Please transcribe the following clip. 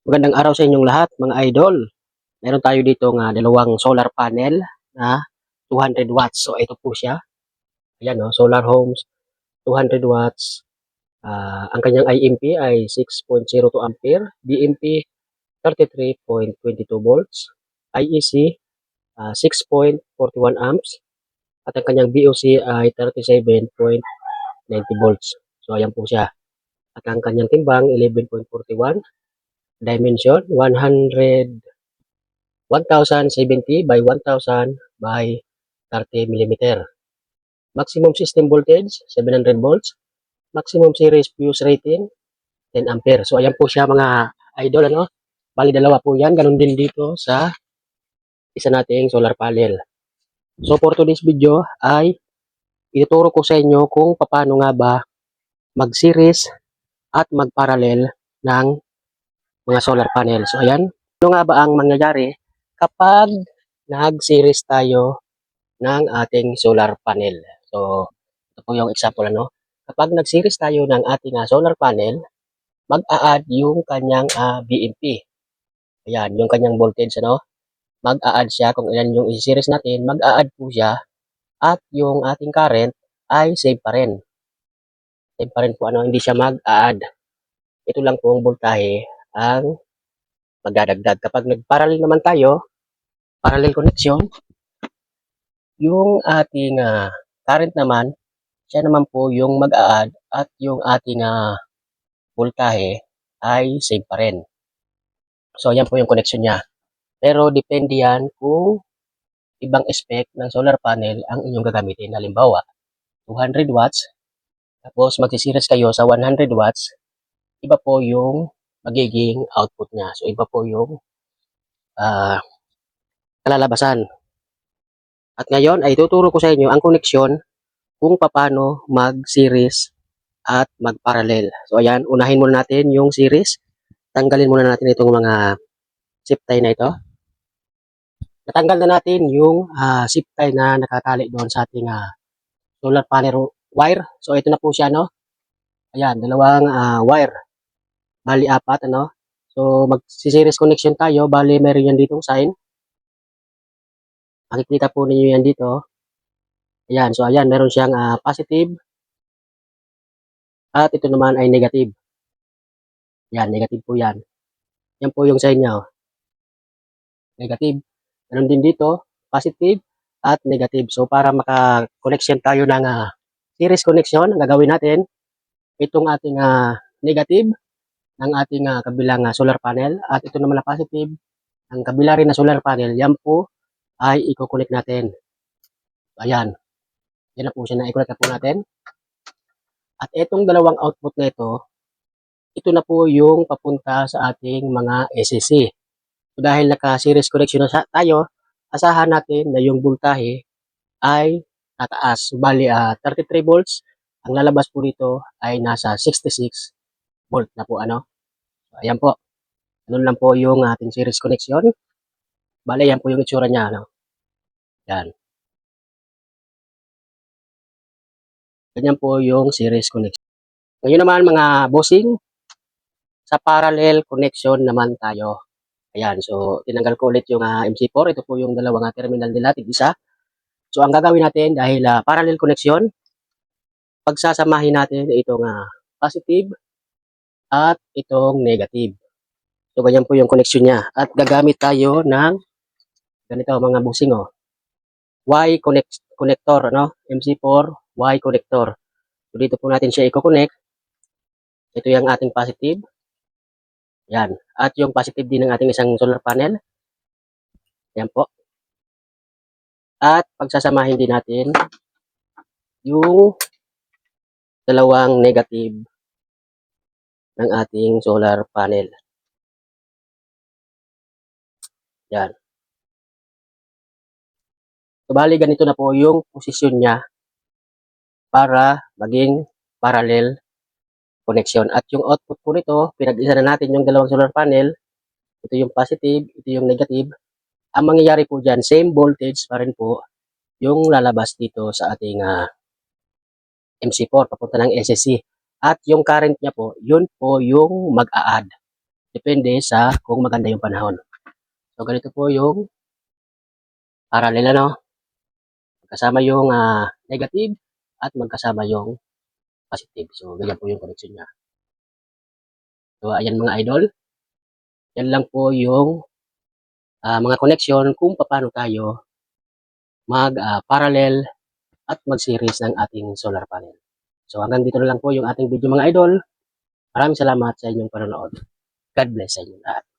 Magandang araw sa inyong lahat mga idol. Meron tayo dito nga dalawang solar panel na 200 watts. So ito po siya. Ayan no, Solar Homes 200 watts. Ang kanyang IMP ay 6.02 ampere, BMP 33.22 volts, IEC 6.41 amps, at ang kanyang BOC ay 37.90 volts. So ayan po siya. At ang kanyang timbang 11.41, dimension 1070 by 1000 by 30 mm. Maximum system voltage 700 volts. Maximum series fuse rating 10 ampere. So ayan po siya mga idol ano. Bali dalawa po yan. Ganun din dito sa isa nating solar panel. So for today's video ay ituturo ko sa inyo kung paano nga ba mag-series at mag-parallel ng mga solar panel. So ayan. Ano nga ba ang mangyayari kapag nag-series tayo ng ating solar panel? So, ito po yung example ano. Kapag nag-series tayo ng ating solar panel, mag-a-add yung kanyang BMP. Ayan, yung kanyang voltage ano. Mag-a-add siya kung ilan yung i-series natin, mag-a-add po siya at yung ating current ay same pa rin. Same pa rin po ano, hindi siya mag-a-add. Ito lang po ang voltahe ang magdadagdag. Kapag nag-parallel naman tayo, parallel connection, yung ating current naman, siya naman po yung mag-a-add at yung ating voltahe ay same pa rin. So, yan po yung connection niya. Pero depende yan kung ibang spec ng solar panel ang inyong gagamitin. Halimbawa, 200 watts, tapos magsisiris kayo sa 100 watts, iba po yung magiging output niya. So, iba po yung kalalabasan. At ngayon ay tuturo ko sa inyo ang koneksyon kung paano mag-series at mag-parallel. So ayan, unahin muna natin yung series. Tanggalin muna natin itong mga zip tie na ito. Natanggal na natin yung zip tie na nakatali doon sa ating solar panel wire. So ito na po siya no. Ayan, dalawang wire. Bali apat ano. So mag-series connection tayo. Bali meron yan ditong sign. Makikita po ninyo yan dito. Ayan, so ayan, meron siyang positive. At ito naman ay negative. Yan, negative po yan. Yan po yung sign niya. Oh. Negative. Meron din dito, positive at negative. So, para maka-connection tayo ng series connection, ang gagawin natin, itong ating negative ng ating kabilang solar panel at ito naman na positive, ang kabila rin na solar panel, yan po ay i-connect natin. Ayan. Yan na po siya na i-connect na po natin. At itong dalawang output na ito na po yung papunta sa ating mga SCC. So, dahil naka-series connection na tayo, asahan natin na yung voltahe ay tataas. Bali, 33 volts. Ang lalabas po dito ay nasa 66 volt na po. Ano? So, ayan po. Ganun lang po yung ating series connection. Bali, yan po yung itsura niya. Ano? Yan. Ganyan po yung series connection. Ngayon naman mga bossing, sa parallel connection naman tayo. Ayan, so tinanggal ko ulit yung MC4. Ito po yung dalawang terminal nila, tig-isa. So ang gagawin natin dahil parallel connection, pagsasamahin natin itong positive at itong negative. So ganyan po yung connection niya. At gagamit tayo ng ganito mga busing oh. Y connector, ano? MC4 Y connector. So dito po natin siya i-connect. Ito yung ating positive. Yan. At yung positive din ng ating isang solar panel. Yan po. At pagsasamahin din natin yung dalawang negative ng ating solar panel. Yan. So, bali ganito na po yung posisyon niya para maging parallel connection. At yung output po nito, pinag-isa na natin yung dalawang solar panel. Ito yung positive, ito yung negative. Ang mangyayari po dyan, same voltage pa rin po yung lalabas dito sa ating MC4, papunta ng SSC. At yung current niya po, yun po yung mag-a-add. Depende sa kung maganda yung panahon. So, ganito po yung parallel, ano? Magkasama yung negative at magkasama yung positive. So, ganyan po yung connection niya. So, ayan mga idol. Yan lang po yung mga connection kung paano tayo mag-parallel at mag-series ng ating solar panel. So, hanggang dito na lang po yung ating video mga idol. Maraming salamat sa inyong panonood. God bless sa inyo lahat.